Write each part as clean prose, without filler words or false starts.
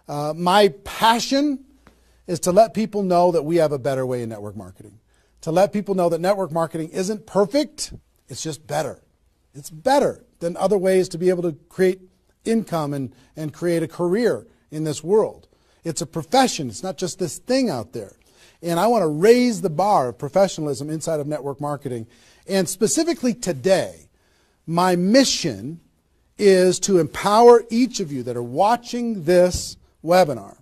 My passion is to let people know that we have a better way in network marketing. To let people know that network marketing isn't perfect, it's just better. It's better than other ways to be able to create income and create a career in this world. It's a profession. It's not just this thing out there. And I want to raise the bar of professionalism inside of network marketing. And specifically today, my mission is to empower each of you that are watching this webinar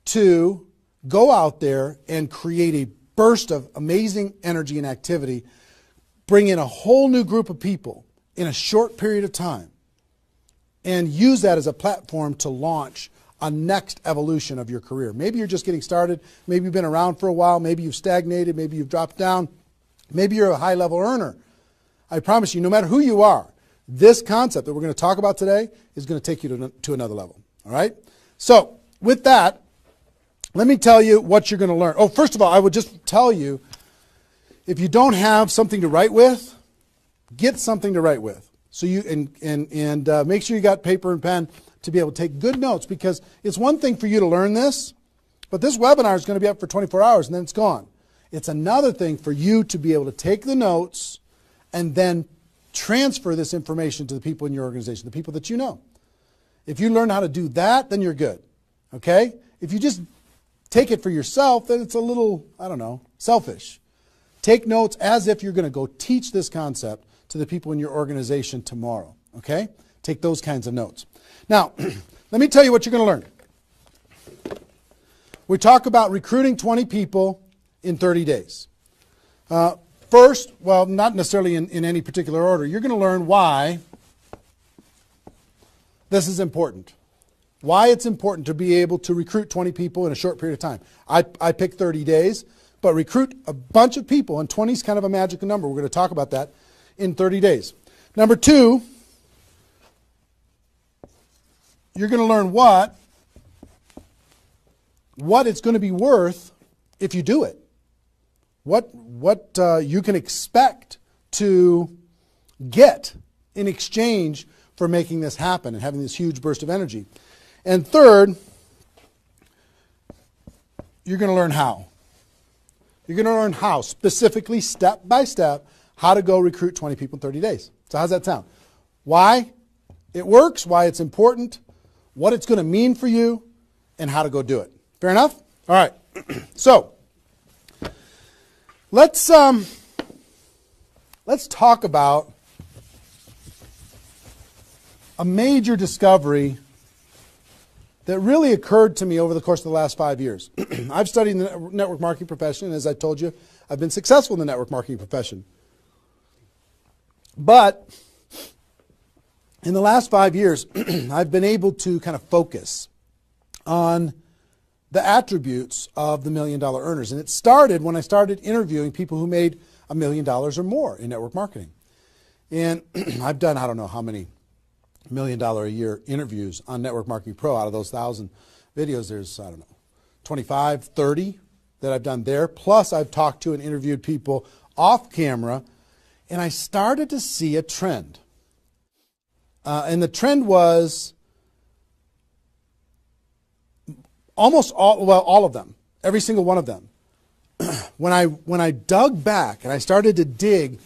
to go out there and create a burst of amazing energy and activity, bring in a whole new group of people in a short period of time, and use that as a platform to launch a next evolution of your career. Maybe you're just getting started. Maybe you've been around for a while. Maybe you've stagnated. Maybe you've dropped down. Maybe you're a high-level earner. I promise you, no matter who you are, this concept that we're going to talk about today is going to take you to another level. All right? So with that, let me tell you what you're going to learn. Oh, first of all, I would just tell you, if you don't have something to write with, get something to write with. So you and make sure you got paper and pen to be able to take good notes, because it's one thing for you to learn this, but this webinar is going to be up for 24 hours and then it's gone. It's another thing for you to be able to take the notes and then transfer this information to the people in your organization, the people that you know. If you learn how to do that, then you're good. Okay? If you just take it for yourself, then it's a little, I don't know, selfish. Take notes as if you're going to go teach this concept to the people in your organization tomorrow. Okay? Take those kinds of notes. Now, let me tell you what you're going to learn. We talk about recruiting 20 people in 30 days. First, well, not necessarily in any particular order, you're going to learn why this is important. Why it's important to be able to recruit 20 people in a short period of time. I picked 30 days, but recruit a bunch of people, and 20 is kind of a magical number. We're going to talk about that in 30 days. Number two, you're going to learn what it's going to be worth if you do it. What you can expect to get in exchange for making this happen and having this huge burst of energy. And third, you're going to learn how. You're going to learn how, specifically, step by step, how to go recruit 20 people in 30 days. So how's that sound? Why it works, why it's important, what it's going to mean for you, and how to go do it. Fair enough? All right. So let's talk about a major discovery that really occurred to me over the course of the last 5 years. I've studied the network marketing profession, and as I told you, I've been successful in the network marketing profession. But in the last 5 years, I've been able to kind of focus on the attributes of the $1 million earners. And it started when I started interviewing people who made $1 million or more in network marketing. And I've done, I don't know how many $1 million a year interviews on Network Marketing Pro. Out of those 1,000 videos, there's, I don't know, 25, 30 that I've done there. Plus, I've talked to and interviewed people off camera, and I started to see a trend. And the trend was almost all of them, every single one of them. When I dug back and I started to dig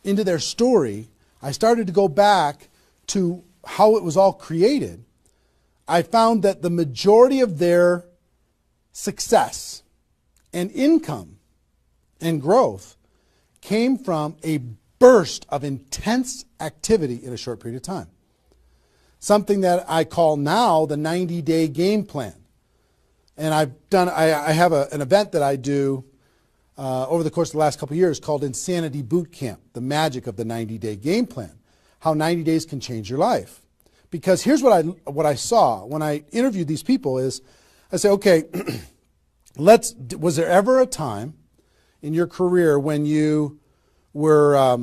into their story, I started to go back to how it was all created. I found that the majority of their success and income and growth came from a burst of intense activity in a short period of time. Something that I call now the 90-day game plan. And I have an event that I do over the course of the last couple of years called Insanity Boot Camp, the magic of the 90-day game plan, how 90 days can change your life. Because here's what I saw when I interviewed these people is, I say, okay, was there ever a time in your career when you were,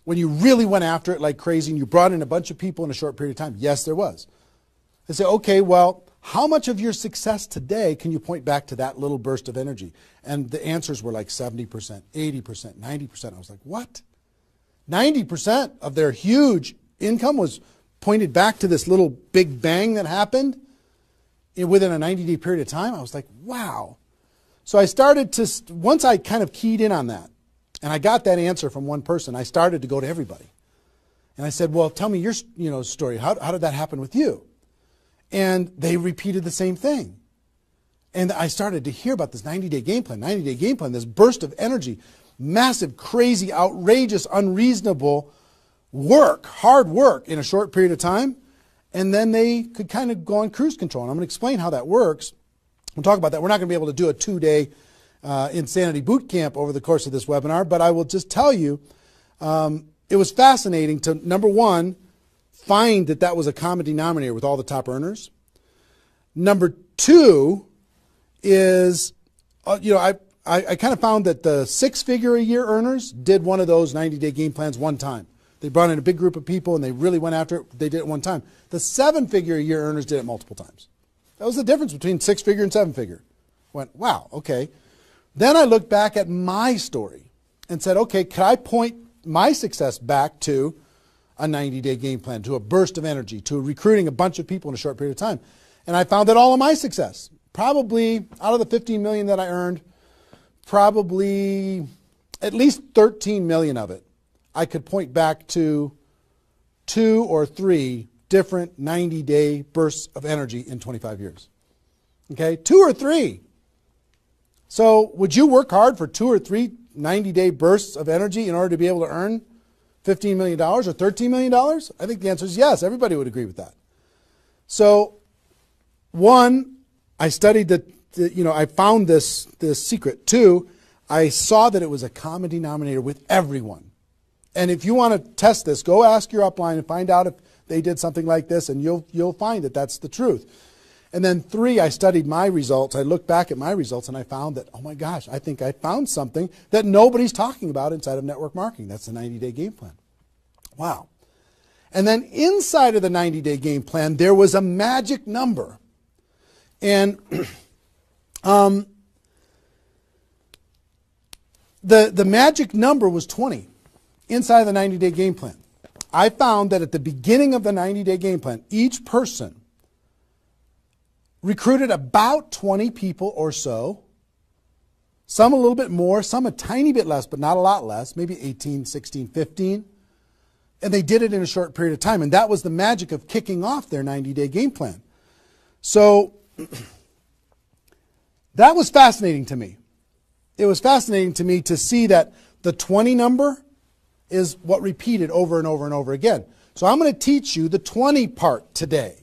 when you really went after it like crazy and you brought in a bunch of people in a short period of time? Yes, there was. I say, okay, well, how much of your success today can you point back to that little burst of energy? And the answers were like 70%, 80%, 90%. I was like, what? 90% of their huge income was pointed back to this little big bang that happened? within a 90-day period of time. I was like, wow. So I started to, once I kind of keyed in on that, and I got that answer from one person, I started to go to everybody. And I said, well, tell me your story. How did that happen with you? And they repeated the same thing. And I started to hear about this 90-day game plan, this burst of energy, massive, crazy, outrageous, unreasonable work, hard work in a short period of time. And then they could kind of go on cruise control. And I'm going to explain how that works. We'll talk about that. We're not going to be able to do a 2-day insanity boot camp over the course of this webinar, but I will just tell you, it was fascinating to, number one, find that was a common denominator with all the top earners. Number two is, I kind of found that the 6-figure-a-year earners did one of those 90-day game plans one time. They brought in a big group of people and they really went after it. They did it one time. The 7-figure-a-year earners did it multiple times. That was the difference between 6-figure and 7-figure. Went, wow, okay. Then I looked back at my story and said, okay, could I point my success back to a 90-day game plan, to a burst of energy, to recruiting a bunch of people in a short period of time? And I found that all of my success, probably out of the 15 million that I earned, probably at least 13 million of it, I could point back to 2 or 3 different 90-day bursts of energy in 25 years. Okay, 2 or 3. So would you work hard for 2 or 3 90-day bursts of energy in order to be able to earn $15 million or $13 million? I think the answer is yes. Everybody would agree with that. So, one, I studied I found this secret. 2, I saw that it was a common denominator with everyone. And if you want to test this, go ask your upline and find out if they did something like this, and you'll find that that's the truth. And then 3, I studied my results. I looked back at my results and I found that, oh my gosh, I think I found something that nobody's talking about inside of network marketing. That's the 90-day game plan. Wow. And then inside of the 90-day game plan, there was a magic number. And the magic number was 20 inside of the 90-day game plan. I found that at the beginning of the 90-day game plan, each person recruited about 20 people or so, some a little bit more, some a tiny bit less, but not a lot less, maybe 18, 16, 15. And they did it in a short period of time. And that was the magic of kicking off their 90-day game plan. So that was fascinating to me. It was fascinating to me to see that the 20 number is what repeated over and over and over again. So I'm going to teach you the 20 part today.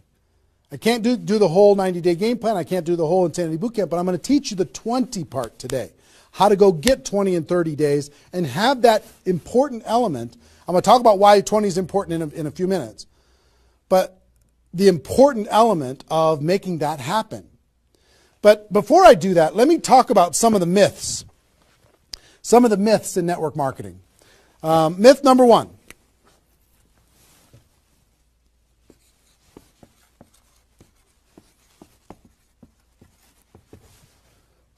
I can't do the whole 90-day game plan. I can't do the whole Insanity Bootcamp, but I'm going to teach you the 20 part today. How to go get 20 in 30 days and have that important element. I'm going to talk about why 20 is important in a few minutes. But the important element of making that happen. But before I do that, let me talk about some of the myths. Some of the myths in network marketing. Myth number 1.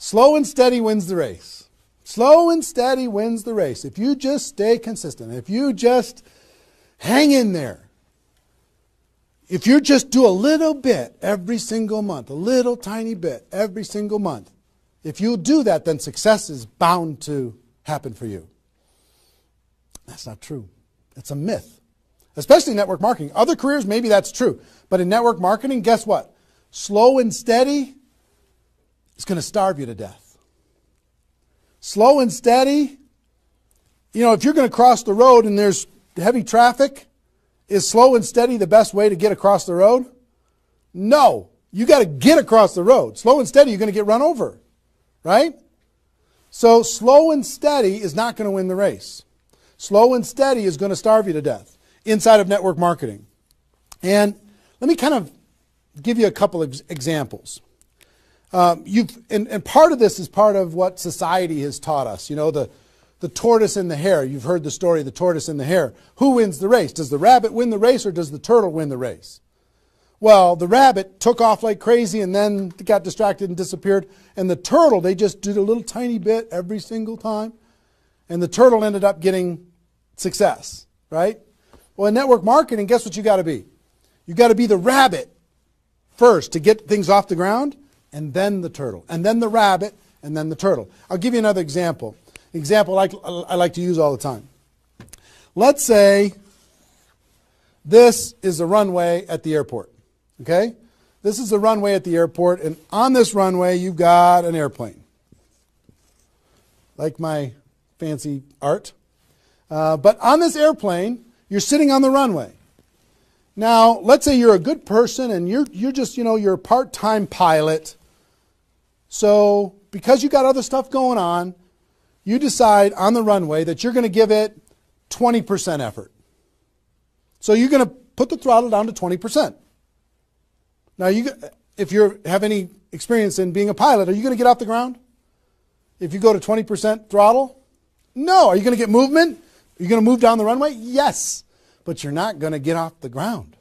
Slow and steady wins the race. Slow and steady wins the race. If you just stay consistent, if you just hang in there, if you just do a little bit every single month, a little tiny bit every single month, if you do that, then success is bound to happen for you. That's not true. It's a myth, especially in network marketing. Other careers, maybe that's true. But in network marketing, guess what? Slow and steady is going to starve you to death. Slow and steady, if you're going to cross the road and there's heavy traffic, is slow and steady the best way to get across the road? No. You got to get across the road. Slow and steady, you're going to get run over, right? So slow and steady is not going to win the race. Slow and steady is going to starve you to death inside of network marketing. And let me kind of give you a couple of examples. And part of this is part of what society has taught us. The tortoise and the hare. You've heard the story of the tortoise and the hare. Who wins the race? Does the rabbit win the race or does the turtle win the race? Well, the rabbit took off like crazy and then got distracted and disappeared. And the turtle, they just did a little tiny bit every single time. And the turtle ended up getting success, right? Well, in network marketing, guess what you got to be? You got to be the rabbit first to get things off the ground, and then the turtle, and then the rabbit, and then the turtle. I'll give you another example. Example I like to use all the time. Let's say this is the runway at the airport. Okay? This is the runway at the airport, and on this runway you've got an airplane. Like my fancy art. But on this airplane, you're sitting on the runway. Now, let's say you're a good person and you're just, you're a part-time pilot. So, because you got other stuff going on, you decide on the runway that you're going to give it 20% effort. So you're going to put the throttle down to 20%. Now, if you have any experience in being a pilot, are you going to get off the ground? If you go to 20% throttle? No. Are you going to get movement? Are you going to move down the runway? Yes. But you're not going to get off the ground.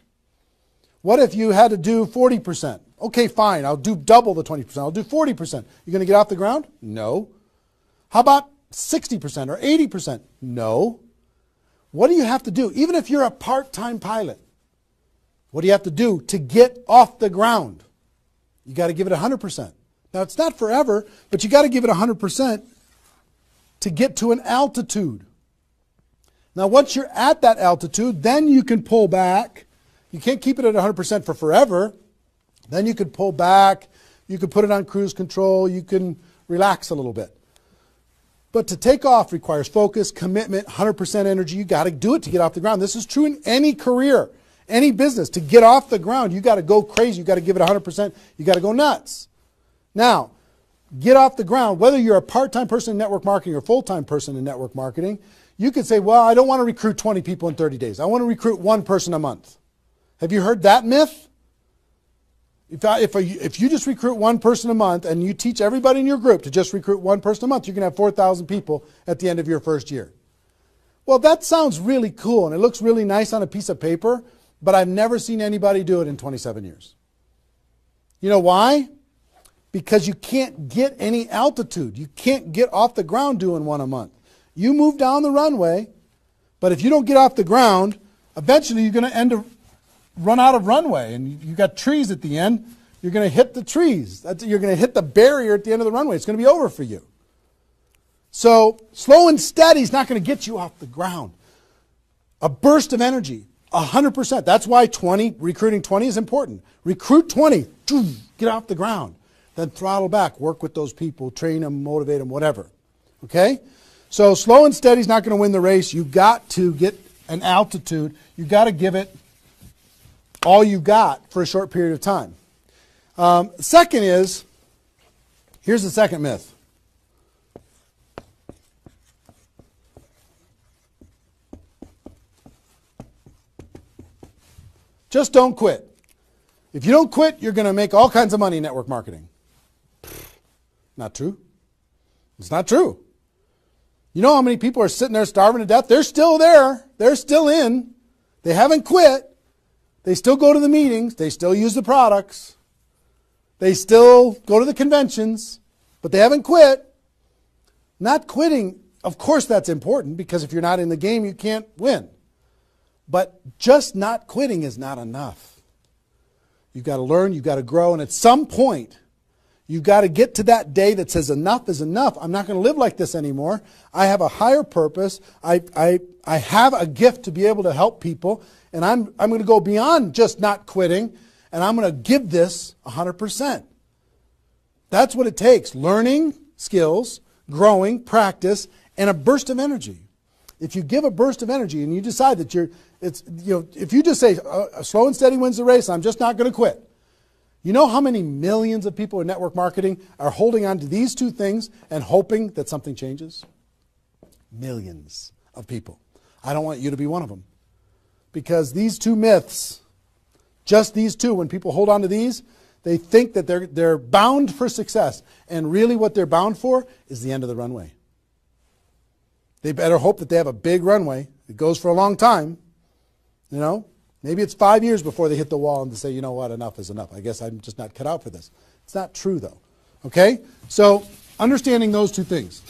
What if you had to do 40%? Okay, fine. I'll do double the 20%. I'll do 40%. You going to get off the ground? No. How about 60% or 80%? No. What do you have to do? Even if you're a part-time pilot, what do you have to do to get off the ground? You got to give it 100%. Now, it's not forever, but you got to give it 100% to get to an altitude. Now, once you're at that altitude, then you can pull back. You can't keep it at 100% for forever. Then you could pull back. You could put it on cruise control. You can relax a little bit. But to take off requires focus, commitment, 100% energy. You got to do it to get off the ground. This is true in any career, any business. To get off the ground, you got to go crazy. You got to give it 100%. You got to go nuts. Now, get off the ground. Whether you're a part-time person in network marketing or full-time person in network marketing, you could say, well, I don't want to recruit 20 people in 30 days. I want to recruit one person a month. Have you heard that myth? If you just recruit one person a month and you teach everybody in your group to just recruit one person a month, you're going to have 4,000 people at the end of your first year. Well, that sounds really cool and it looks really nice on a piece of paper, but I've never seen anybody do it in 27 years. You know why? Because you can't get any altitude. You can't get off the ground doing one a month. You move down the runway, but if you don't get off the ground, eventually you're going to run out of runway, and you got trees at the end. You're going to hit the trees. You're going to hit the barrier at the end of the runway. It's going to be over for you. So slow and steady is not going to get you off the ground. A burst of energy, 100%. That's why recruiting 20 is important. Recruit 20, get off the ground. Then throttle back, work with those people, train them, motivate them, whatever. Okay? So slow and steady is not going to win the race. You've got to get an altitude. You've got to give it all you got for a short period of time. Second is, here's the second myth. Just don't quit. If you don't quit, you're going to make all kinds of money in network marketing. Not true. It's not true. You know how many people are sitting there starving to death? They're still there. They're still in. They haven't quit. They still go to the meetings. They still use the products. They still go to the conventions, but they haven't quit. Not quitting, of course that's important, because if you're not in the game, you can't win. But just not quitting is not enough. You've got to learn, you've got to grow, and at some point, you've got to get to that day that says enough is enough. I'm not going to live like this anymore. I have a higher purpose. I have a gift to be able to help people, and I'm going to go beyond just not quitting, and I'm going to give this 100%. That's what it takes. Learning skills, growing, practice, and a burst of energy. If you give a burst of energy and you decide that if you just say slow and steady wins the race, I'm just not going to quit. You know how many millions of people in network marketing are holding on to these two things and hoping that something changes? Millions of people. I don't want you to be one of them. Because these two myths, just these two, when people hold on to these, they think that they're bound for success. And really what they're bound for is the end of the runway. They better hope that they have a big runway. It goes for a long time. You know, maybe it's 5 years before they hit the wall and they say, you know what, enough is enough. I guess I'm just not cut out for this. It's not true, though. Okay? So understanding those two things.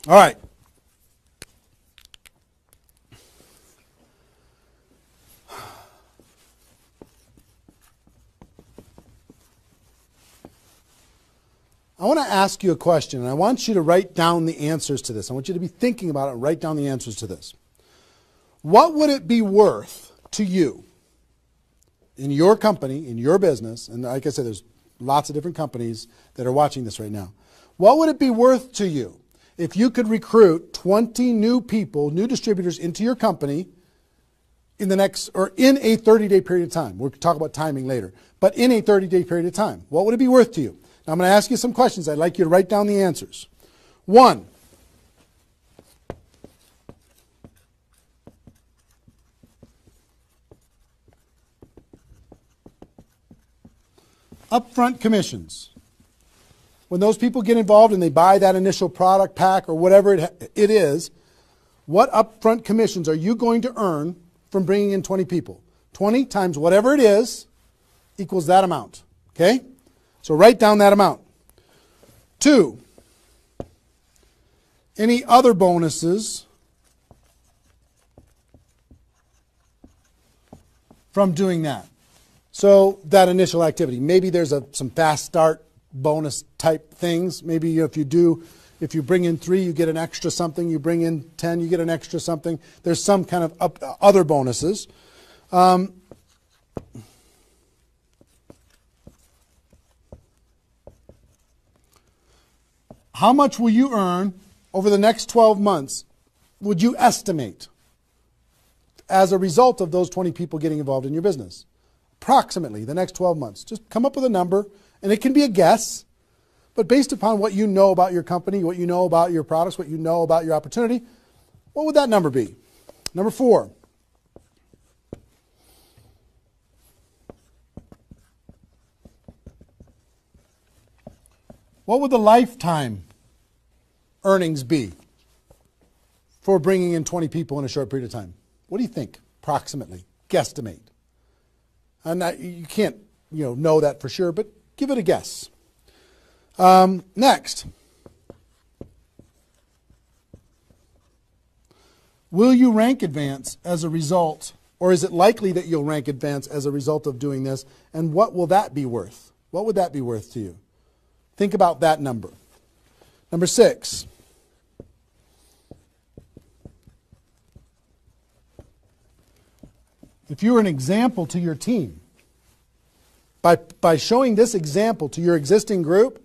All right. I want to ask you a question, and I want you to write down the answers to this. I want you to be thinking about it and write down the answers to this. What would it be worth to you in your company, in your business, and like I said, there's lots of different companies that are watching this right now. What would it be worth to you if you could recruit 20 new people, new distributors into your company in the next, or in a 30-day period of time? We'll talk about timing later, but in a 30-day period of time. What would it be worth to you? Now I'm going to ask you some questions. I'd like you to write down the answers. 1, upfront commissions. When those people get involved and they buy that initial product pack or whatever it is, what upfront commissions are you going to earn from bringing in 20 people? 20 times whatever it is equals that amount. Okay? So write down that amount. 2, any other bonuses from doing that? So that initial activity. Maybe there's some fast start bonus type things. Maybe if you bring in 3, you get an extra something. You bring in 10, you get an extra something. There's some kind of other bonuses. How much will you earn over the next 12 months, would you estimate, as a result of those 20 people getting involved in your business? Approximately the next 12 months. Just come up with a number, and it can be a guess, but based upon what you know about your company, what you know about your products, what you know about your opportunity, what would that number be? Number 4. What would the lifetime earnings be for bringing in 20 people in a short period of time? What do you think, approximately? Guesstimate. And you can't know that for sure, but give it a guess. Next. Will you rank advance as a result, or is it likely that you'll rank advance as a result of doing this? And what will that be worth? What would that be worth to you? Think about that number. Number 6. If you were an example to your team, by showing this example to your existing group,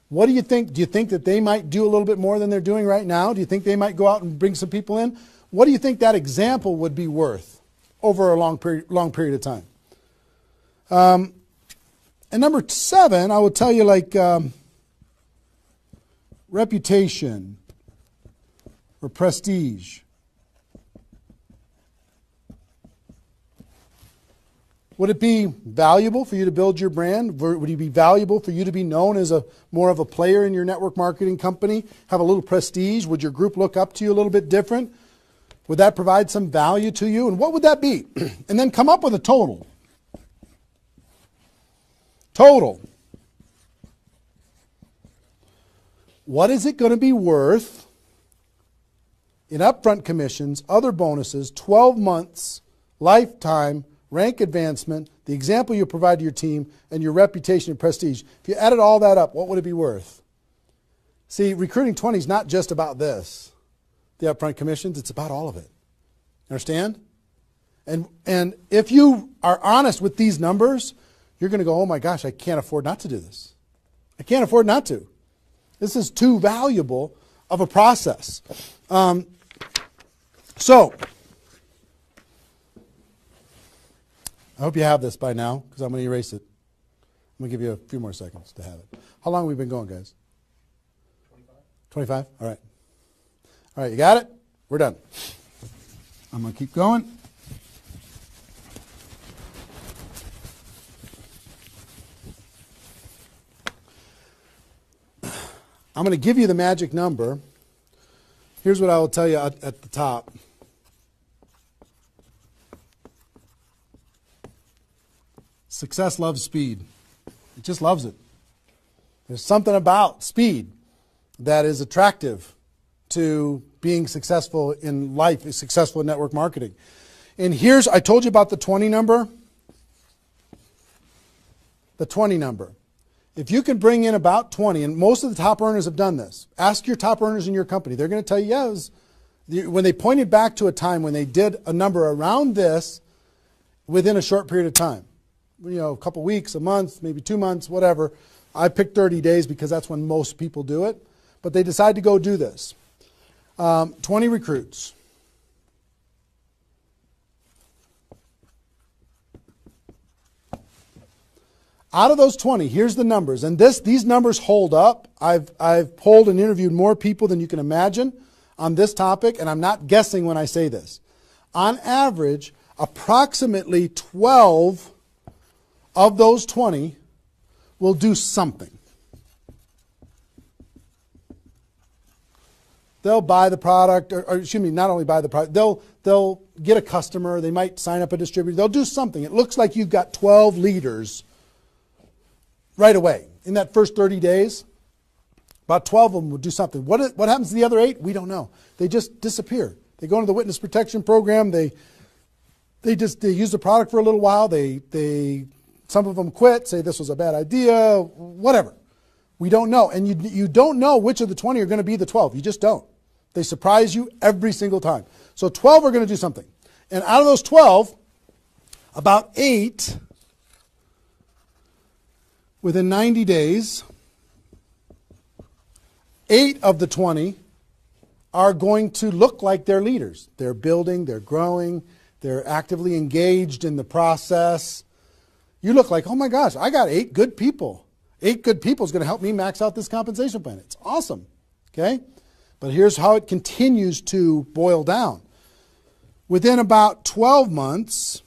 what do you think? Do you think that they might do a little bit more than they're doing right now? Do you think they might go out and bring some people in? What do you think that example would be worth over a long period of time? And number 7, I will tell you, like reputation or prestige. Would it be valuable for you to build your brand? Would it be valuable for you to be known as more of a player in your network marketing company? Have a little prestige? Would your group look up to you a little bit different? Would that provide some value to you? And what would that be? And then come up with a total. Total. What is it going to be worth in upfront commissions, other bonuses, 12 months, lifetime, rank advancement, the example you provide to your team, and your reputation and prestige? If you added all that up, what would it be worth? See, recruiting 20 is not just about this, the upfront commissions. It's about all of it. Understand? And if you are honest with these numbers, you're going to go, oh my gosh, I can't afford not to do this. I can't afford not to. This is too valuable of a process. So, I hope you have this by now, because I'm going to erase it. I'm going to give you a few more seconds to have it. How long have we been going, guys? 25? All right. All right, you got it? We're done. I'm going to keep going. I'm going to give you the magic number. Here's what I will tell you at the top. Success loves speed. It just loves it. There's something about speed that is attractive to being successful in life, successful in network marketing. And I told you about the 20 number. The 20 number. If you can bring in about 20, and most of the top earners have done this, ask your top earners in your company. They're going to tell you, yeah, when they pointed back to a time when they did a number around this within a short period of time, a couple weeks, a month, maybe 2 months, whatever. I picked 30 days because that's when most people do it. But they decide to go do this. 20 recruits. Out of those 20, here's the numbers. And these numbers hold up. I've polled and interviewed more people than you can imagine on this topic, and I'm not guessing when I say this. On average, approximately 12 of those 20 will do something. They'll buy the product, or excuse me, not only buy the product, they'll get a customer, they might sign up a distributor, they'll do something. It looks like you've got 12 leaders right away. In that first 30 days, about 12 of them will do something. What happens to the other 8? We don't know. They just disappear. They go into the witness protection program, they use the product for a little while, some of them quit, say this was a bad idea, whatever. We don't know. And you don't know which of the 20 are going to be the 12. You just don't. They surprise you every single time. So 12 are going to do something. And out of those 12, about 8, within 90 days, 8 of the 20 are going to look like they're leaders. They're building, they're growing, they're actively engaged in the process. You look like, oh my gosh, I got 8 good people. 8 good people is going to help me max out this compensation plan. It's awesome. Okay? But here's how it continues to boil down. Within about 12 months,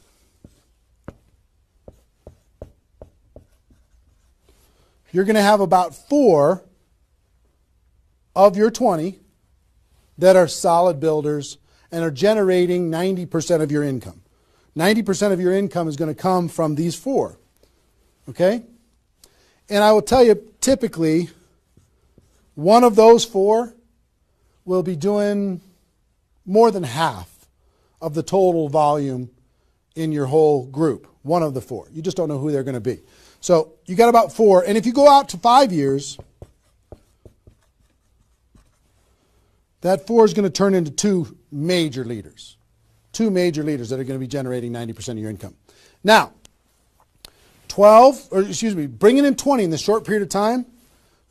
you're going to have about 4 of your 20 that are solid builders and are generating 90% of your income. 90% of your income is going to come from these 4. Okay? And I will tell you, typically, one of those 4 will be doing more than half of the total volume in your whole group. One of the 4. You just don't know who they're going to be. So you got about 4. And if you go out to 5 years, that 4 is going to turn into 2 major leaders. 2 major leaders that are going to be generating 90% of your income. Now, bringing in 20 in this short period of time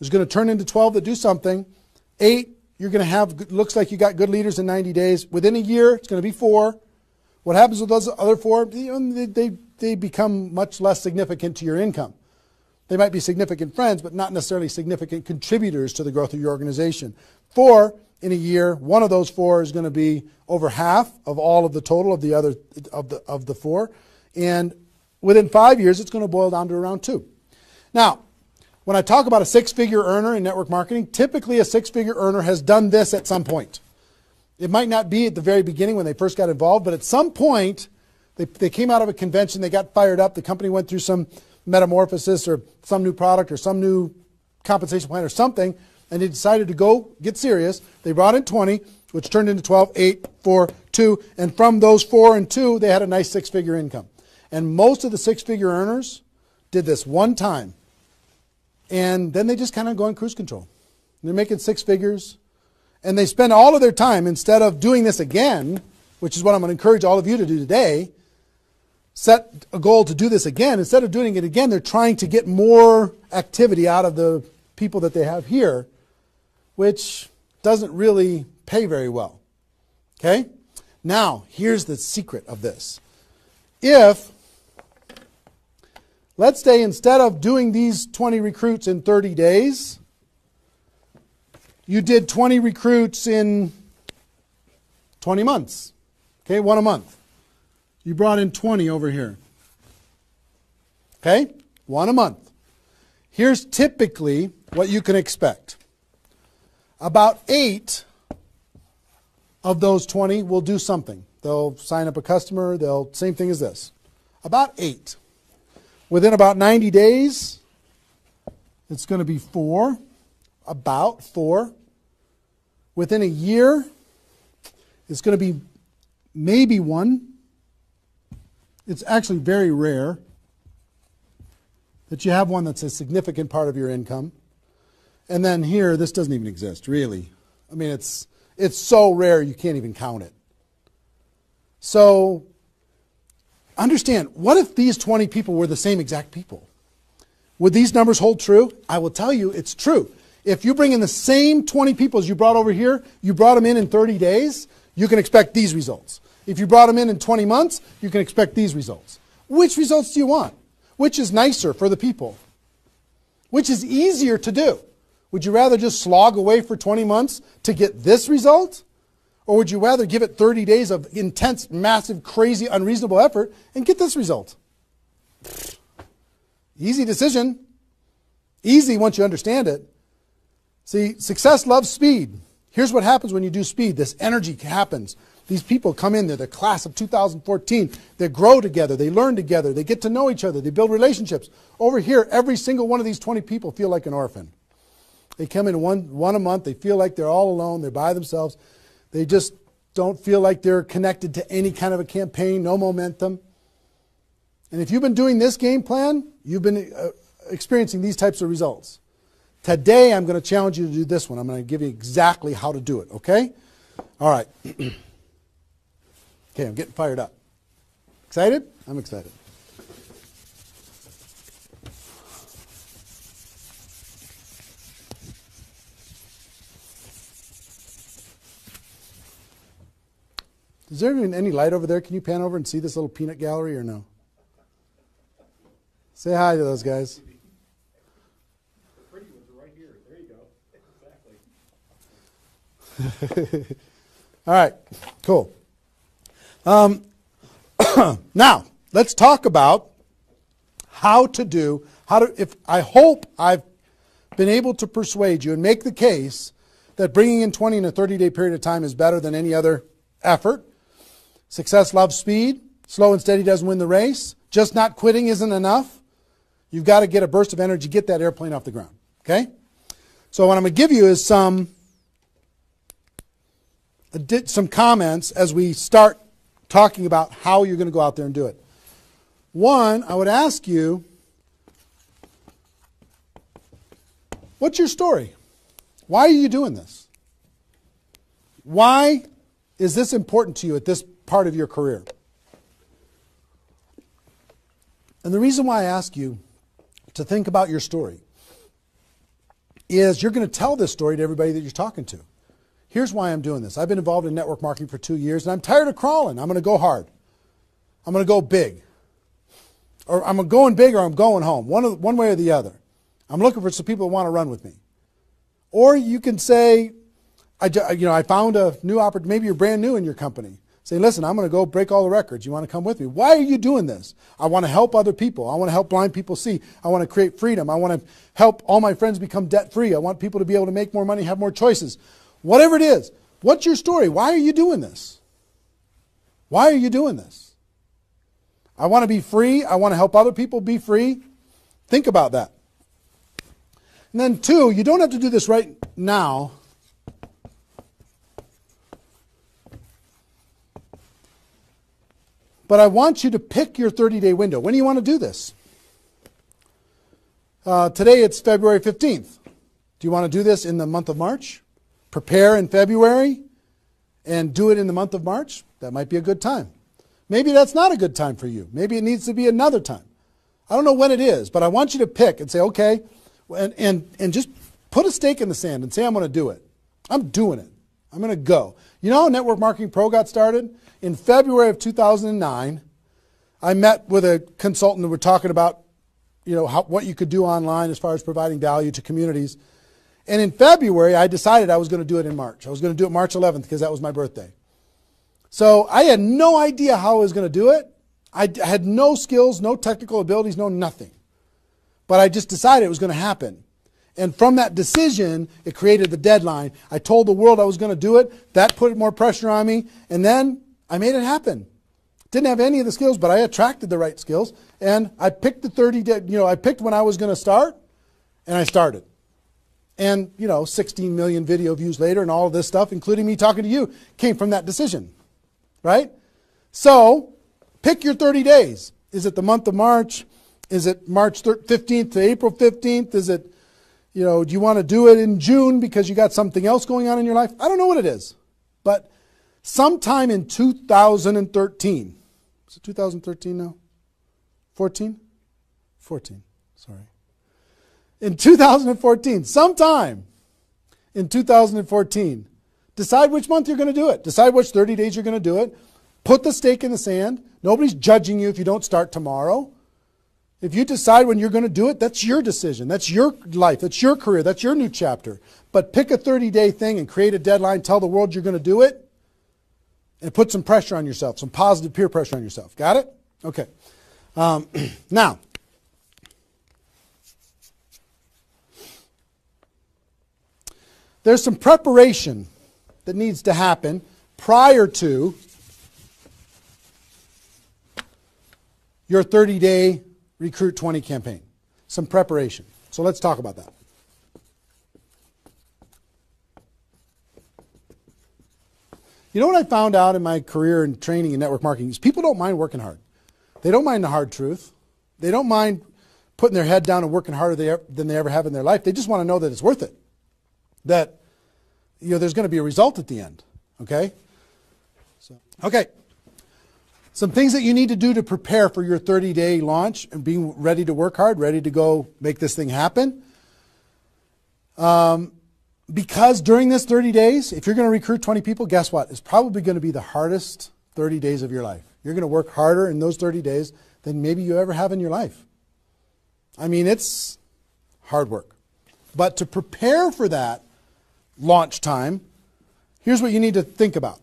is going to turn into 12 that do something. 8, you're going to have, looks like you got good leaders in 90 days. Within a year, it's going to be 4. What happens with those other 4? They become much less significant to your income. They might be significant friends, but not necessarily significant contributors to the growth of your organization. 4 in a year, one of those 4 is going to be over half of all of the total of the other of the 4, and within 5 years, it's going to boil down to around 2. Now, when I talk about a 6-figure earner in network marketing, typically a 6-figure earner has done this at some point. It might not be at the very beginning when they first got involved, but at some point, they came out of a convention, they got fired up, the company went through some metamorphosis or some new product or some new compensation plan or something, and they decided to go get serious. They brought in 20, which turned into 12, 8, 4, 2, and from those 4 and 2, they had a nice 6-figure income. And most of the 6-figure earners did this one time, and then they just kind of go on cruise control. They're making 6 figures, and they spend all of their time, instead of doing this again, which is what I'm going to encourage all of you to do today, set a goal to do this again. Instead of doing it again, they're trying to get more activity out of the people that they have here, which doesn't really pay very well. Okay? Now, here's the secret of this. If, let's say instead of doing these 20 recruits in 30 days, you did 20 recruits in 20 months. Okay, 1 a month. You brought in 20 over here. Okay, 1 a month. Here's typically what you can expect. About 8 of those 20 will do something. They'll sign up a customer. Same thing as this. About 8. Within about 90 days, it's going to be 4. About 4. Within a year, it's going to be maybe 1. It's actually very rare. that you have one that's a significant part of your income. And then here, this doesn't even exist, really. I mean, it's so rare you can't even count it. So understand, what if these 20 people were the same exact people? Would these numbers hold true? I will tell you it's true. If you bring in the same 20 people as you brought over here, you brought them in 30 days, you can expect these results. If you brought them in 20 months, you can expect these results. Which results do you want? Which is nicer for the people? Which is easier to do? Would you rather just slog away for 20 months to get this result? Or would you rather give it 30 days of intense, massive, crazy, unreasonable effort and get this result? Easy decision. Easy once you understand it. See, success loves speed. Here's what happens when you do speed. This energy happens. These people come in, they're the class of 2014. They grow together, they learn together, they get to know each other, they build relationships. Over here, every single one of these 20 people feel like an orphan. They come in one a month, they feel like they're all alone, they're by themselves. They just don't feel like they're connected to any kind of a campaign, no momentum. And if you've been doing this game plan, you've been experiencing these types of results. Today, I'm going to challenge you to do this one. I'm going to give you exactly how to do it, okay? All right. Okay, I'm getting fired up. Excited? I'm excited. Is there even any light over there? Can you pan over and see this little peanut gallery or no? Say hi to those guys. The pretty ones are right here. There you go. Exactly. All right, cool. Now, let's talk about I hope I've been able to persuade you and make the case that bringing in 20 in a 30-day period of time is better than any other effort. Success loves speed. Slow and steady doesn't win the race. Just not quitting isn't enough. You've got to get a burst of energy, get that airplane off the ground. Okay? So what I'm going to give you is some comments as we start talking about how you're going to go out there and do it. One, I would ask you, what's your story? Why are you doing this? Why is this important to you at this part of your career? And the reason why I ask you to think about your story is you're going to tell this story to everybody that you're talking to. Here's why I'm doing this. I've been involved in network marketing for 2 years, and I'm tired of crawling. I'm going to go hard. I'm going to go big. Or I'm going big or I'm going home, one way or the other. I'm looking for some people that want to run with me. Or you can say, I found a new opportunity. Maybe you're brand new in your company. Say, listen, I'm going to go break all the records. You want to come with me? Why are you doing this? I want to help other people. I want to help blind people see. I want to create freedom. I want to help all my friends become debt-free. I want people to be able to make more money, have more choices. Whatever it is, what's your story? Why are you doing this? Why are you doing this? I want to be free. I want to help other people be free. Think about that. And then 2, you don't have to do this right now. But I want you to pick your 30-day window. When do you want to do this? Today it's February 15th. Do you want to do this in the month of March? Prepare in February and do it in the month of March? That might be a good time. Maybe that's not a good time for you. Maybe it needs to be another time. I don't know when it is, but I want you to pick and say, okay, and just put a stake in the sand and say, I'm going to do it. I'm doing it. I'm going to go. You know how Network Marketing Pro got started? In February of 2009, I met with a consultant and we're talking about, what you could do online as far as providing value to communities. And in February, I decided I was going to do it in March. I was going to do it March 11th because that was my birthday. So I had no idea how I was going to do it. I had no skills, no technical abilities, no nothing. But I just decided it was going to happen. And from that decision, it created the deadline. I told the world I was going to do it. That put more pressure on me. And then I made it happen. Didn't have any of the skills, but I attracted the right skills. And I picked the 30 day, I picked when I was going to start, and I started. And, 16 million video views later and all of this stuff, including me talking to you, came from that decision. Right? So, pick your 30 days. Is it the month of March? Is it March 15th to April 15th? Is it, do you want to do it in June because you got something else going on in your life? I don't know what it is. But sometime in 2013, is it 2013 now? 14? 14, sorry. In 2014, sometime in 2014, decide which month you're going to do it. Decide which 30 days you're going to do it. Put the stake in the sand. Nobody's judging you if you don't start tomorrow. If you decide when you're going to do it, that's your decision. That's your life. That's your career. That's your new chapter. But pick a 30-day thing and create a deadline. Tell the world you're going to do it. And put some pressure on yourself, some positive peer pressure on yourself. Got it? Okay. Now, there's some preparation that needs to happen prior to your 30-day Recruit 20 campaign. Some preparation. So let's talk about that. You know what I found out in my career in training in network marketing is people don't mind working hard. They don't mind the hard truth. They don't mind putting their head down and working harder than they ever have in their life. They just want to know that it's worth it. That there's going to be a result at the end. Okay? Okay. Some things that you need to do to prepare for your 30-day launch and being ready to work hard, ready to go make this thing happen. Because during this 30 days, if you're going to recruit 20 people, guess what? It's probably going to be the hardest 30 days of your life. You're going to work harder in those 30 days than maybe you ever have in your life. I mean, it's hard work. But to prepare for that launch time, here's what you need to think about.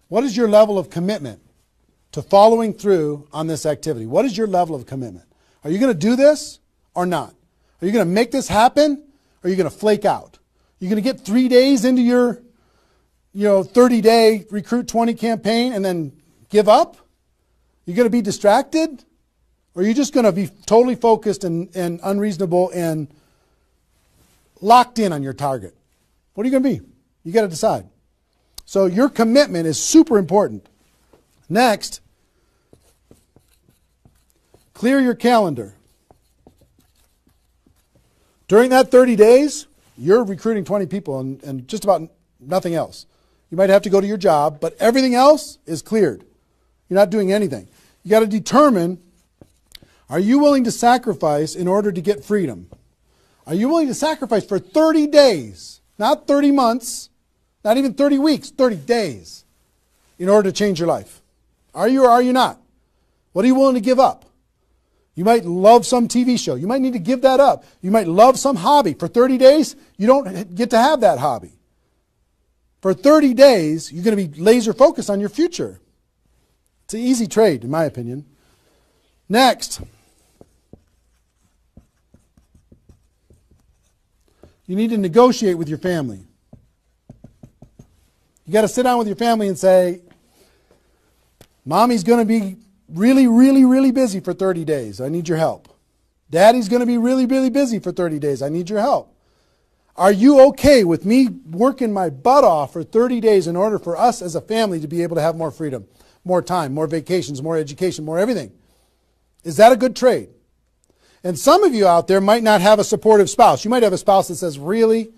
What is your level of commitment to following through on this activity? What is your level of commitment? Are you going to do this or not? Are you going to make this happen or are you going to flake out? You're going to get 3 days into your 30-day Recruit 20 campaign and then give up? You're going to be distracted? Or are you just going to be totally focused and unreasonable and locked in on your target? What are you going to be? You got to decide. So your commitment is super important. Next, clear your calendar. During that 30 days, you're recruiting 20 people and just about nothing else. You might have to go to your job, but everything else is cleared. You're not doing anything. You got to determine, are you willing to sacrifice in order to get freedom? Are you willing to sacrifice for 30 days, not 30 months, not even 30 weeks, 30 days, in order to change your life? Are you or are you not? What are you willing to give up? You might love some TV show. You might need to give that up. You might love some hobby. For 30 days, you don't get to have that hobby. For 30 days, you're going to be laser focused on your future. It's an easy trade, in my opinion. Next, you need to negotiate with your family. You got to sit down with your family and say, Mommy's going to be really, really, really busy for 30 days. I need your help. Daddy's going to be really, really busy for 30 days. I need your help. Are you okay with me working my butt off for 30 days in order for us as a family to be able to have more freedom, more time, more vacations, more education, more everything? Is that a good trade? And some of you out there might not have a supportive spouse. You might have a spouse that says, really,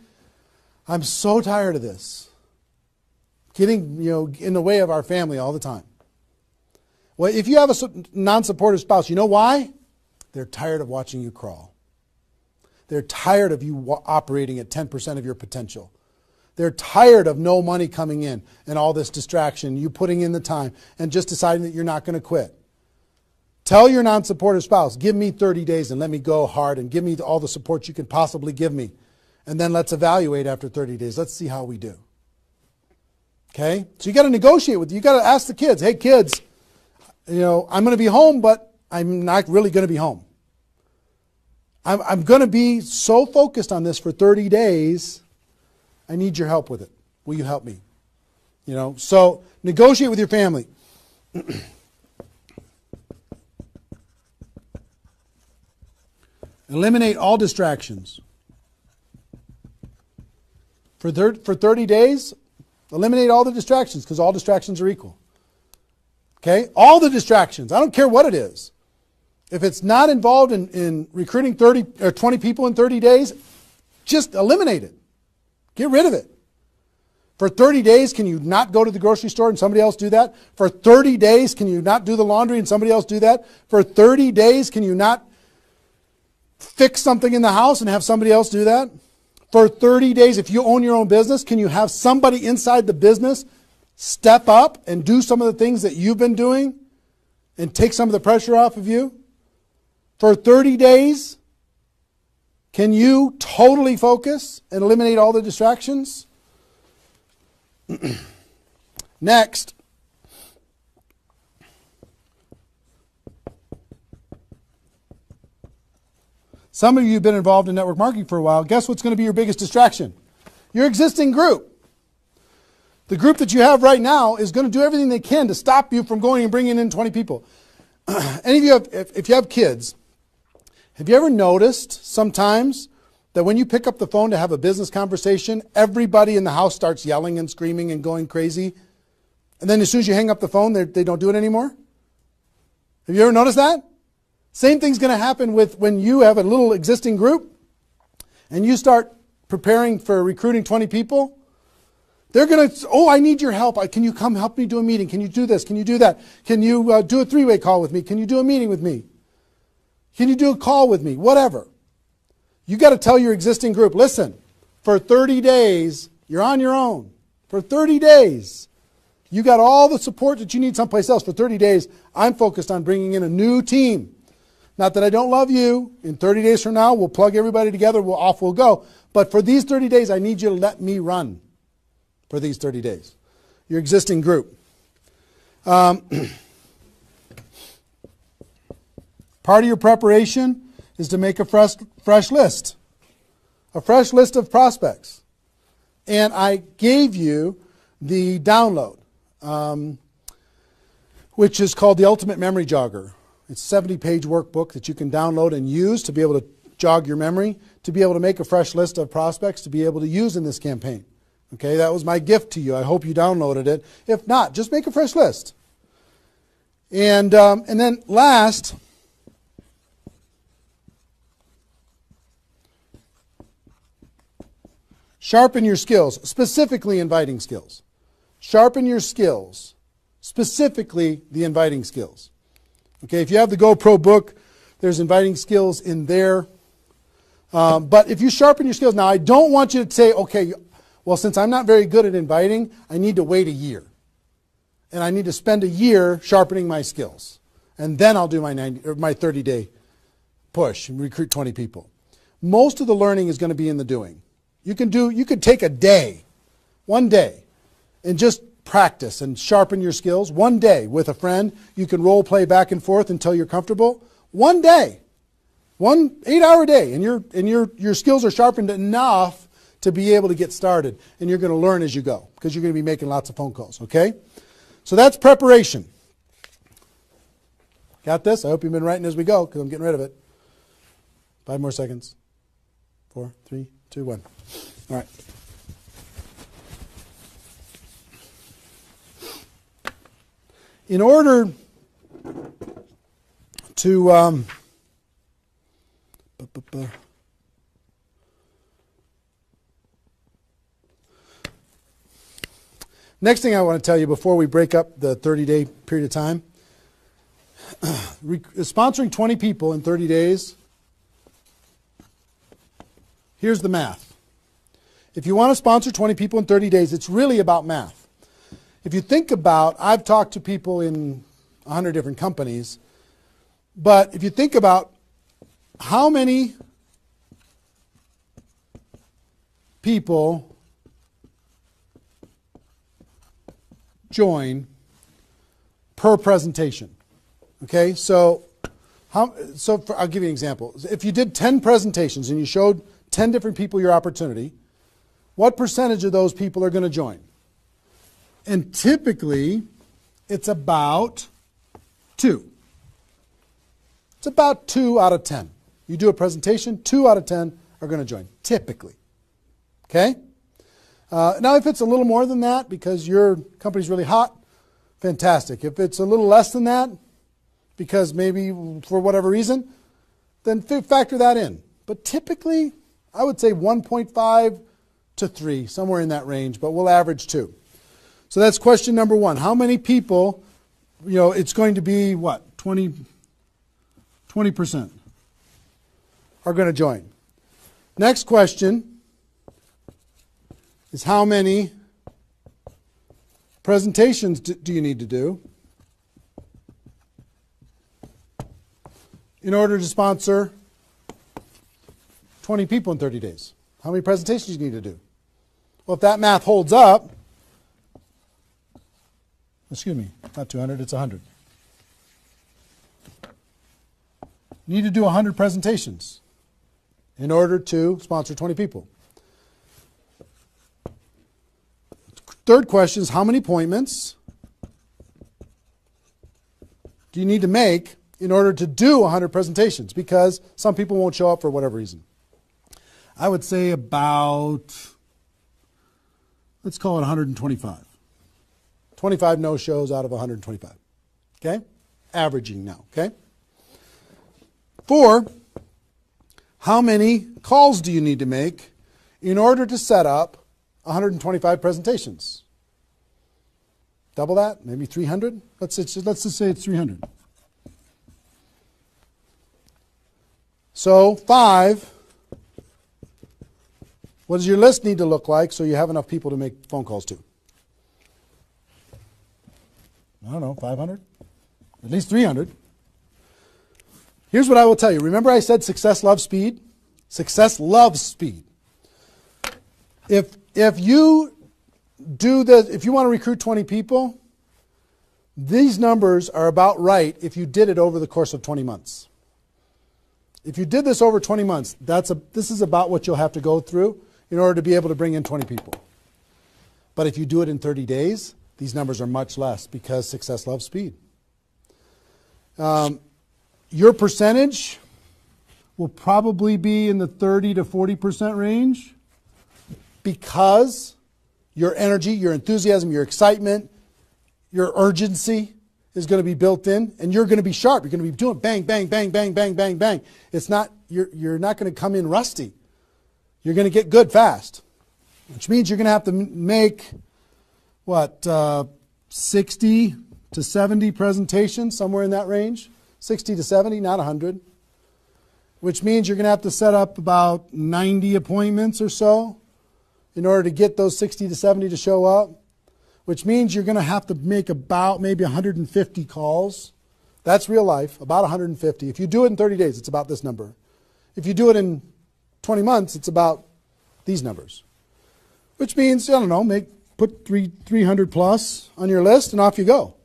I'm so tired of this. Getting in the way of our family all the time. Well, if you have a non-supportive spouse, you know why? They're tired of watching you crawl. They're tired of you operating at 10% of your potential. They're tired of no money coming in and all this distraction, you putting in the time and just deciding that you're not going to quit. Tell your non-supportive spouse, give me 30 days and let me go hard and give me all the support you can possibly give me. And then let's evaluate after 30 days. Let's see how we do. Okay? So you got to negotiate with, you got to ask the kids, hey kids, I'm going to be home, but I'm not really going to be home. I'm going to be so focused on this for 30 days, I need your help with it. Will you help me? So negotiate with your family. Eliminate all distractions. For 30 days, eliminate all the distractions because all distractions are equal. Okay? All the distractions. I don't care what it is. If it's not involved in recruiting 30 or 20 people in 30 days, just eliminate it. Get rid of it. For 30 days, can you not go to the grocery store and somebody else do that? For 30 days, can you not do the laundry and somebody else do that? For 30 days, can you not fix something in the house and have somebody else do that? For 30 days, if you own your own business, can you have somebody inside the business step up and do some of the things that you've been doing and take some of the pressure off of you? For 30 days, can you totally focus and eliminate all the distractions? Next, some of you have been involved in network marketing for a while. Guess what's going to be your biggest distraction? Your existing group. The group that you have right now is going to do everything they can to stop you from going and bringing in 20 people. Any of you have, if you have kids, have you ever noticed sometimes that when you pick up the phone to have a business conversation, everybody in the house starts yelling and screaming and going crazy? And then as soon as you hang up the phone, they don't do it anymore? Have you ever noticed that? Same thing's going to happen with when you have a little existing group and you start preparing for recruiting 20 people. They're going to, oh, I need your help. Can you come help me do a meeting? Can you do this? Can you do that? Can you do a three-way call with me? Can you do a meeting with me? Can you do a call with me? Whatever. You got to tell your existing group, listen, for 30 days, you're on your own. For 30 days, you got all the support that you need someplace else. For 30 days, I'm focused on bringing in a new team. Not that I don't love you. In 30 days from now, we'll plug everybody together, off we'll go. But for these 30 days, I need you to let me run for these 30 days. Your existing group. Part of your preparation is to make a fresh list. A fresh list of prospects. And I gave you the download, which is called the Ultimate Memory Jogger. It's a 70-page workbook that you can download and use to be able to jog your memory, to be able to make a fresh list of prospects to be able to use in this campaign. Okay, that was my gift to you. I hope you downloaded it. If not, just make a fresh list. And then last, sharpen your skills, specifically inviting skills. Sharpen your skills, specifically the inviting skills. Okay, if you have the GoPro book, there's inviting skills in there. But if you sharpen your skills, now I don't want you to say, okay, well, since I'm not very good at inviting, I need to wait a year. And I need to spend a year sharpening my skills. And then I'll do my 30-day push and recruit 20 people. Most of the learning is going to be in the doing. You could take a day, one day, and just practice and sharpen your skills. One day with a friend, you can role play back and forth until you're comfortable. One day, 1 8-hour day, and your skills are sharpened enough to be able to get started. And you're going to learn as you go because you're going to be making lots of phone calls, okay? So that's preparation. Got this? I hope you've been writing as we go because I'm getting rid of it. 5 more seconds. 4, 3, 2, 1. All right. In order to next thing I want to tell you before we break up the 30-day period of time, sponsoring 20 people in 30 days, here's the math. If you want to sponsor 20 people in 30 days, it's really about math. If you think about, I've talked to people in 100 different companies, but if you think about how many people join per presentation. Okay, so I'll give you an example. If you did 10 presentations and you showed 10 different people your opportunity, what percentage of those people are going to join? And typically, it's about 2. It's about 2 out of 10. You do a presentation, 2 out of 10 are going to join, typically. Okay? Now, if it's a little more than that because your company's really hot, fantastic. If it's a little less than that, because maybe for whatever reason, then factor that in. But typically, I would say 1.5 to 3, somewhere in that range, but we'll average 2. So that's question number 1. How many people, it's going to be what? 20% are going to join. Next question is how many presentations do you need to do in order to sponsor 20 people in 30 days? How many presentations do you need to do? Well, if that math holds up, excuse me, not 200, it's 100. You need to do 100 presentations in order to sponsor 20 people. Third question is how many appointments do you need to make in order to do 100 presentations? Because some people won't show up for whatever reason. I would say about, let's call it 125. 25 no-shows out of 125. Okay? Averaging now. Okay? 4, how many calls do you need to make in order to set up 125 presentations? Double that? Maybe 300? Let's just say it's 300. So 5, what does your list need to look like so you have enough people to make phone calls to? I don't know, 500? At least 300. Here's what I will tell you. Remember I said success loves speed? Success loves speed. If you do this, if you want to recruit 20 people, these numbers are about right if you did it over the course of 20 months. If you did this over 20 months, this is about what you'll have to go through in order to be able to bring in 20 people. But if you do it in 30 days, these numbers are much less because success loves speed. Your percentage will probably be in the 30 to 40% range because your energy, your enthusiasm, your excitement, your urgency is going to be built in, and you're going to be sharp. You're going to be doing bang, bang, bang, bang, bang, bang, bang. It's not, you're not going to come in rusty. You're going to get good fast, which means you're going to have to make, 60 to 70 presentations, somewhere in that range. 60 to 70, not 100. Which means you're going to have to set up about 90 appointments or so in order to get those 60 to 70 to show up. Which means you're going to have to make about maybe 150 calls. That's real life, about 150. If you do it in 30 days, it's about this number. If you do it in 20 months, it's about these numbers. Which means, I don't know, put 300 plus on your list and off you go.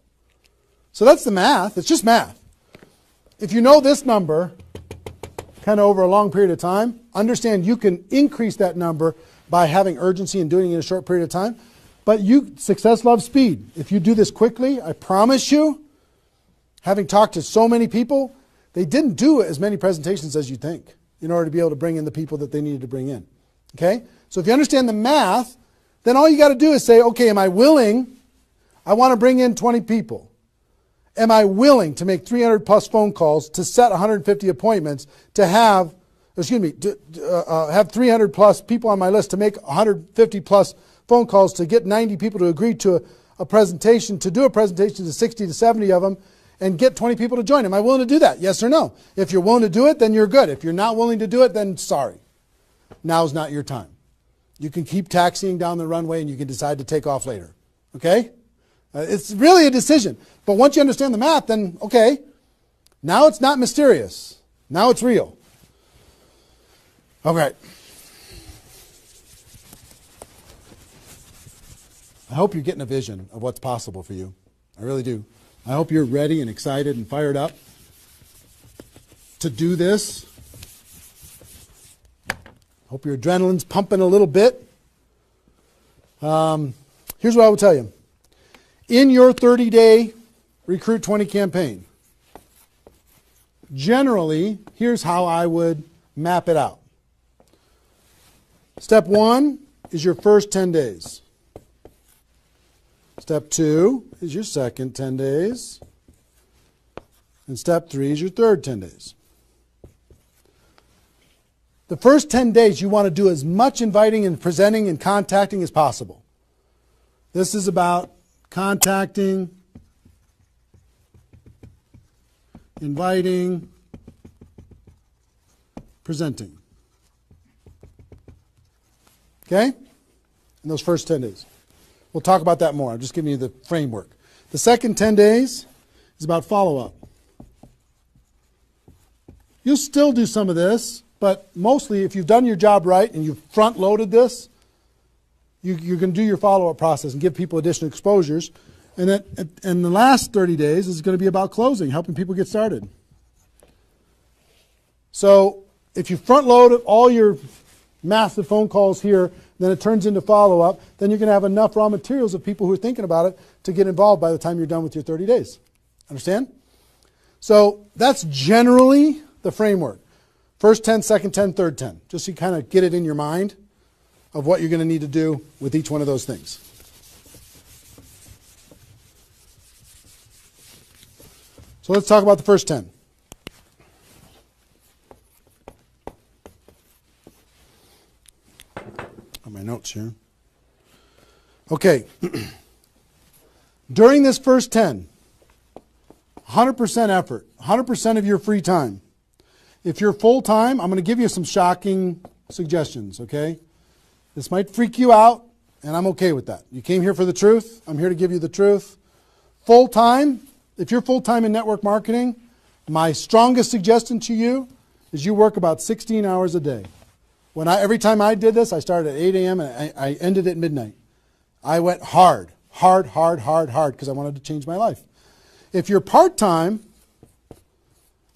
So that's the math. It's just math. If you know this number kind of over a long period of time, understand you can increase that number by having urgency and doing it in a short period of time. But success loves speed. If you do this quickly, I promise you, having talked to so many people, they didn't do as many presentations as you think in order to be able to bring in the people that they needed to bring in. Okay? So if you understand the math, then all you got to do is say, okay, am I willing? I want to bring in 20 people. Am I willing to make 300 plus phone calls to set 150 appointments to have 300 plus people on my list to make 150 plus phone calls to get 90 people to agree to a presentation, to do a presentation to 60 to 70 of them and get 20 people to join? Am I willing to do that? Yes or no? If you're willing to do it, then you're good. If you're not willing to do it, then sorry. Now's not your time. You can keep taxiing down the runway and you can decide to take off later. Okay? It's really a decision. But once you understand the math, then okay, now it's not mysterious. Now it's real. Okay. I hope you're getting a vision of what's possible for you. I really do. I hope you're ready and excited and fired up to do this. Hope your adrenaline's pumping a little bit. Here's what I will tell you. In your 30-day Recruit 20 campaign, generally, here's how I would map it out. Step 1 is your first 10 days. Step 2 is your second 10 days. And step 3 is your third 10 days. The first 10 days you want to do as much inviting and presenting and contacting as possible. This is about contacting, inviting, presenting. Okay? In those first 10 days. We'll talk about that more. I'm just giving you the framework. The second 10 days is about follow-up. You'll still do some of this, but mostly if you've done your job right and you've front-loaded this, you're going to do your follow-up process and give people additional exposures. And the last 30 days is going to be about closing, helping people get started. So if you front-load all your massive phone calls here, then it turns into follow-up, then you're going to have enough raw materials of people who are thinking about it to get involved by the time you're done with your 30 days. Understand? So that's generally the framework. First 10, second 10, third 10. Just so you kind of get it in your mind of what you're going to need to do with each one of those things. So let's talk about the first 10. On my notes here. Okay. During this first 10, 100% effort, 100% of your free time. If you're full-time, I'm going to give you some shocking suggestions, okay? This might freak you out, and I'm okay with that. You came here for the truth. I'm here to give you the truth. Full-time, if you're full-time in network marketing, my strongest suggestion to you is you work about 16 hours a day. Every time I did this, I started at 8 a.m. and I ended at midnight. I went hard, because I wanted to change my life. If you're part-time,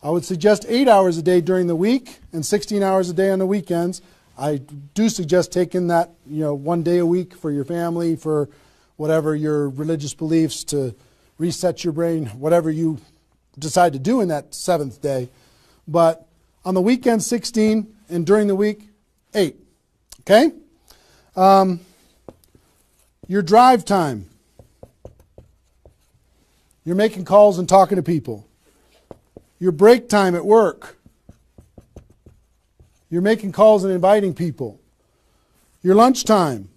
I would suggest 8 hours a day during the week and 16 hours a day on the weekends. I do suggest taking that, 1 day a week for your family, for whatever your religious beliefs, to reset your brain, whatever you decide to do in that 7th day. But on the weekend, 16, and during the week, 8. Okay? Your drive time. You're making calls and talking to people. Your break time at work. You're making calls and inviting people. Your lunch time.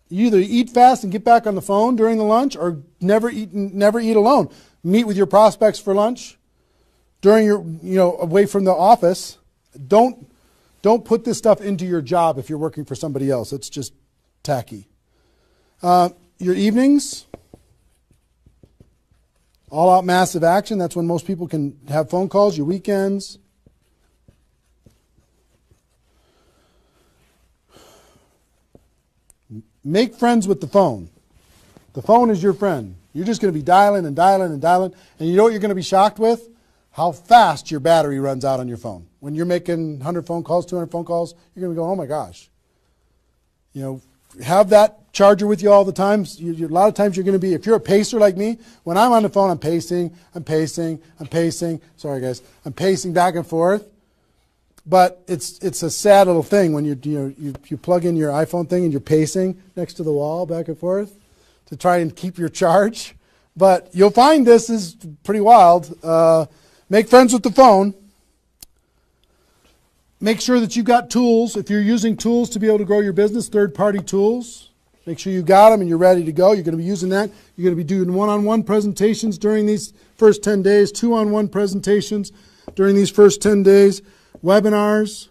You either eat fast and get back on the phone during the lunch, or never eat alone. Meet with your prospects for lunch during your, away from the office. Don't put this stuff into your job if you're working for somebody else. It's just tacky. Your evenings, all out massive action. That's when most people can have phone calls. Your weekends. Make friends with the phone. The phone is your friend. You're just going to be dialing and dialing and dialing. And you know what you're going to be shocked with? How fast your battery runs out on your phone. When you're making 100 phone calls, 200 phone calls, you're going to go, oh my gosh. Have that charger with you all the time. A lot of times you're going to be, if you're a pacer like me, when I'm on the phone, I'm pacing. Sorry guys. I'm pacing back and forth. But it's a sad little thing when you plug in your iPhone thing and you're pacing next to the wall back and forth to try and keep your charge. But you'll find this is pretty wild. Make friends with the phone. Make sure that you've got tools. If you're using tools to be able to grow your business, third-party tools, make sure you've got them and you're ready to go. You're going to be using that. You're going to be doing one-on-one presentations during these first 10 days, two-on-one presentations during these first 10 days, webinars,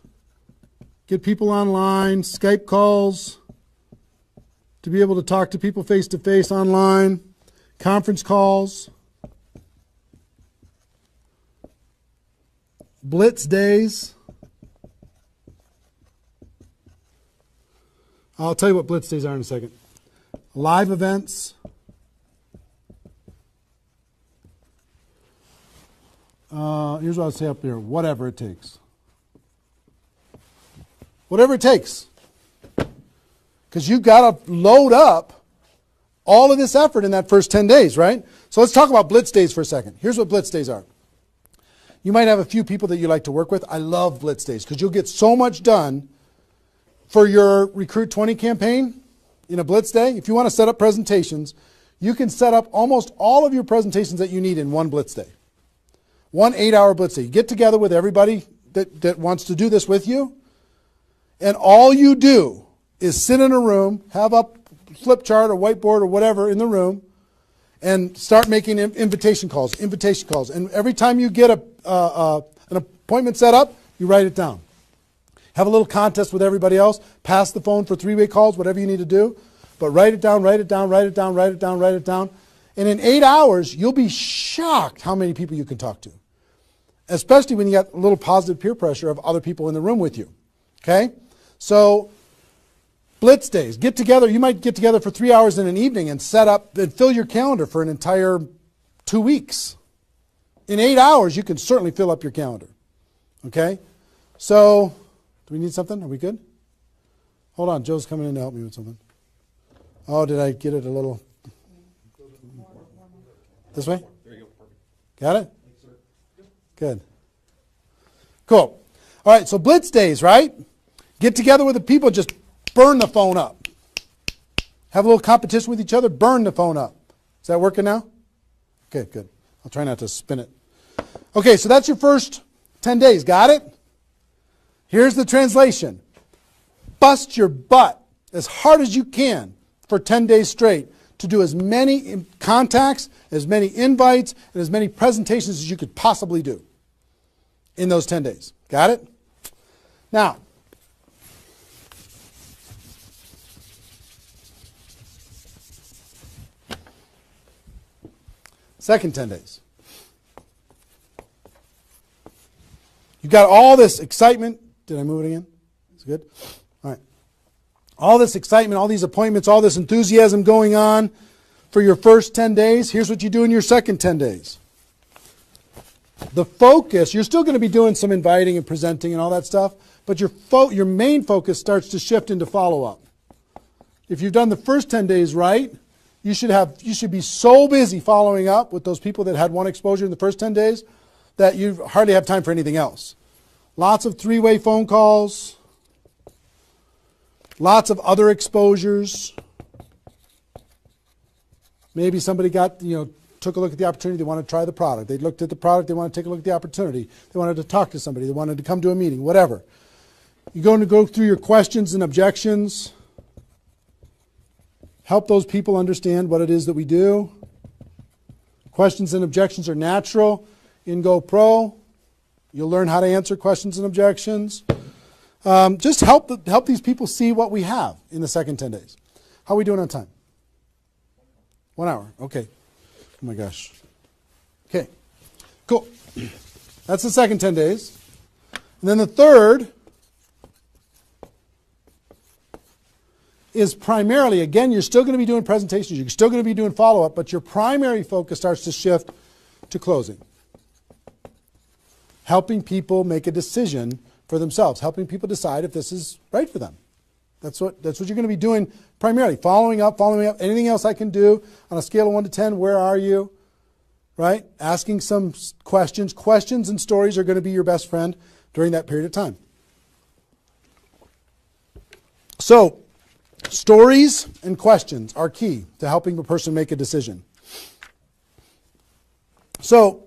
get people online, Skype calls to be able to talk to people face-to-face online, conference calls, blitz days. I'll tell you what blitz days are in a second. Live events. Here's what I'll say up there. Whatever it takes. Whatever it takes. Because you've got to load up all of this effort in that first 10 days, right? So let's talk about blitz days for a second. Here's what blitz days are. You might have a few people that you like to work with. I love blitz days because you'll get so much done for your Recruit 20 campaign. in a blitz day, if you want to set up presentations, you can set up almost all of your presentations that you need in one blitz day. 1 8-hour blitz day. You get together with everybody that wants to do this with you, and all you do is sit in a room, have a flip chart or whiteboard or whatever in the room, and start making invitation calls. And every time you get an appointment set up, you write it down. Have a little contest with everybody else. Pass the phone for 3-way calls, whatever you need to do. But write it down, write it down, write it down, write it down, write it down. And in 8 hours, you'll be shocked how many people you can talk to. Especially when you got a little positive peer pressure of other people in the room with you. Okay? So, blitz days. Get together. You might get together for 3 hours in an evening and set up and fill your calendar for an entire 2 weeks. In 8 hours, you can certainly fill up your calendar. Okay? So, do we need something? Are we good? Hold on. Joe's coming in to help me with something. Oh, did I get it a little? This way? There you go. Perfect. Got it? Good. Cool. All right, so blitz days, right? Get together with the people, just burn the phone up. Have a little competition with each other, burn the phone up. Is that working now? Okay, good. I'll try not to spin it. Okay, so that's your first 10 days. Got it? Here's the translation. Bust your butt as hard as you can for 10 days straight to do as many contacts, as many invites, and as many presentations as you could possibly do in those 10 days. Got it? Now, second 10 days. You've got all this excitement. Did I move it again? Is it good? All right. All this excitement, all these appointments, all this enthusiasm going on for your first 10 days. Here's what you do in your second 10 days. The focus, you're still going to be doing some inviting and presenting and all that stuff, but your main focus starts to shift into follow-up. If you've done the first 10 days right, you should be so busy following up with those people that had one exposure in the first 10 days that you hardly have time for anything else. Lots of 3-way phone calls. Lots of other exposures. Maybe somebody took a look at the opportunity. They want to try the product. They looked at the product. They want to take a look at the opportunity. They wanted to talk to somebody. They wanted to come to a meeting, whatever. You're going to go through your questions and objections. Help those people understand what it is that we do. Questions and objections are natural in GoPro. You'll learn how to answer questions and objections. Just help these people see what we have in the second 10 days. How are we doing on time? 1 hour. Okay. Oh my gosh. Okay. Cool. That's the second 10 days. And then the third is primarily, again, you're still going to be doing presentations. You're still going to be doing follow-up, but your primary focus starts to shift to closing. Helping people make a decision for themselves, helping people decide if this is right for them. That's what you're going to be doing primarily. Following up. Anything else I can do on a scale of 1 to 10, where are you? Right? Asking some questions. Questions and stories are going to be your best friend during that period of time. So, stories and questions are key to helping a person make a decision. So,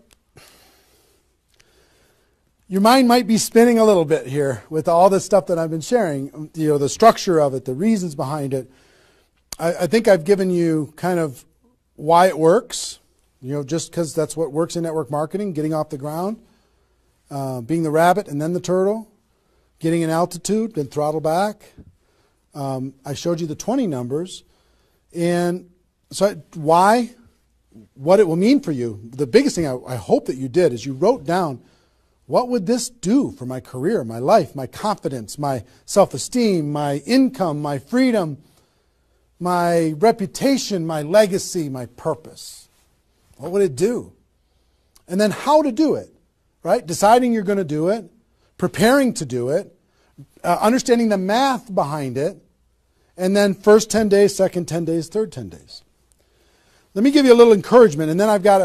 your mind might be spinning a little bit here with all this stuff that I've been sharing, the structure of it, the reasons behind it. I think I've given you kind of why it works, just because that's what works in network marketing, getting off the ground, being the rabbit and then the turtle, getting an altitude, then throttle back. I showed you the 20 numbers. And so why, what it will mean for you. The biggest thing I hope that you did is you wrote down, what would this do for my career, my life, my confidence, my self-esteem, my income, my freedom, my reputation, my legacy, my purpose? What would it do? And then how to do it, right? Deciding you're going to do it, preparing to do it, understanding the math behind it, and then first 10 days, second 10 days, third 10 days. Let me give you a little encouragement, and then I've got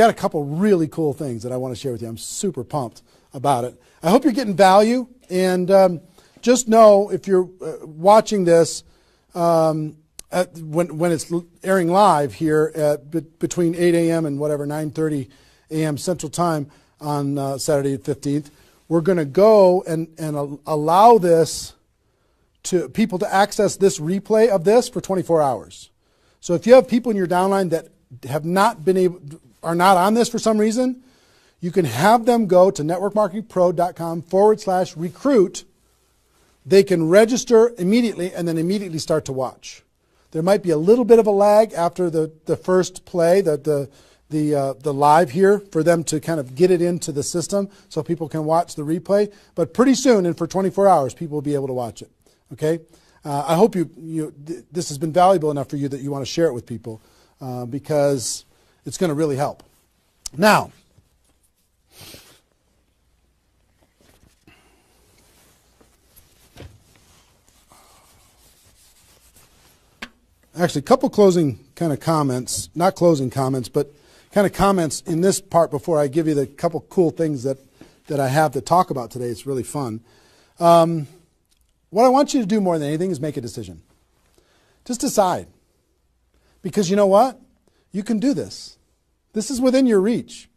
a couple really cool things that I want to share with you. I'm super pumped about it. I hope you're getting value, and just know if you're watching this when it's airing live here at between 8 a.m. and whatever 9:30 a.m. Central Time on Saturday the 15th, we're going to go and allow this to people to access this replay of this for 24 hours. So if you have people in your downline that have not been able, are not on this for some reason, you can have them go to networkmarketingpro.com/recruit. They can register immediately and then immediately start to watch. There might be a little bit of a lag after the first play, the live here, for them to kind of get it into the system so people can watch the replay. But pretty soon, and for 24 hours, people will be able to watch it. Okay? I hope this has been valuable enough for you that you want to share it with people because it's going to really help. Now, actually, a couple closing kind of comments, not closing comments, but kind of comments in this part before I give you the couple cool things that I have to talk about today. It's really fun. What I want you to do more than anything is make a decision. Just decide. Because you know what? You can do this. This is within your reach.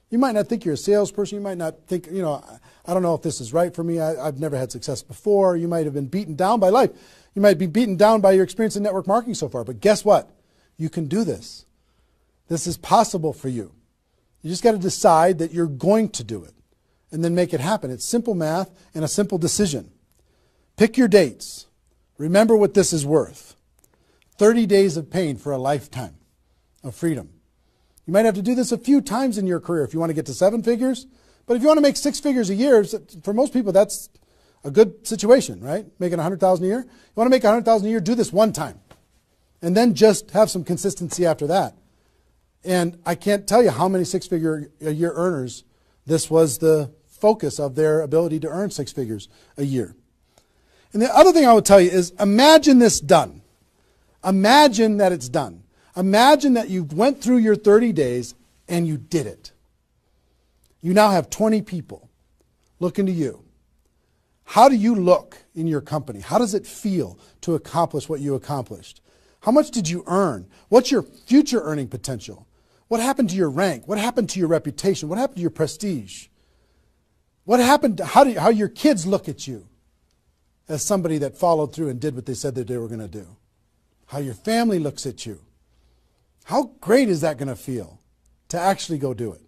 You might not think you're a salesperson. You might not think, I don't know if this is right for me. I've never had success before. You might have been beaten down by life. You might be beaten down by your experience in network marketing so far. But guess what? You can do this. This is possible for you. You just got to decide that you're going to do it and then make it happen. It's simple math and a simple decision. Pick your dates. Remember what this is worth. 30 days of pain for a lifetime of freedom. You might have to do this a few times in your career if you want to get to 7 figures. But if you want to make 6 figures a year, for most people, that's a good situation, right? Making $100,000 a year. You want to make $100,000 a year, do this one time. And then just have some consistency after that. And I can't tell you how many 6-figure a year earners this was the focus of their ability to earn 6 figures a year. And the other thing I would tell you is imagine this done. Imagine that it's done. Imagine that you went through your 30 days and you did it. You now have 20 people looking to you. How do you look in your company? How does it feel to accomplish what you accomplished? How much did you earn? What's your future earning potential? What happened to your rank? What happened to your reputation? What happened to your prestige? What happened to how your kids look at you as somebody that followed through and did what they said that they were going to do? How your family looks at you? How great is that going to feel to actually go do it?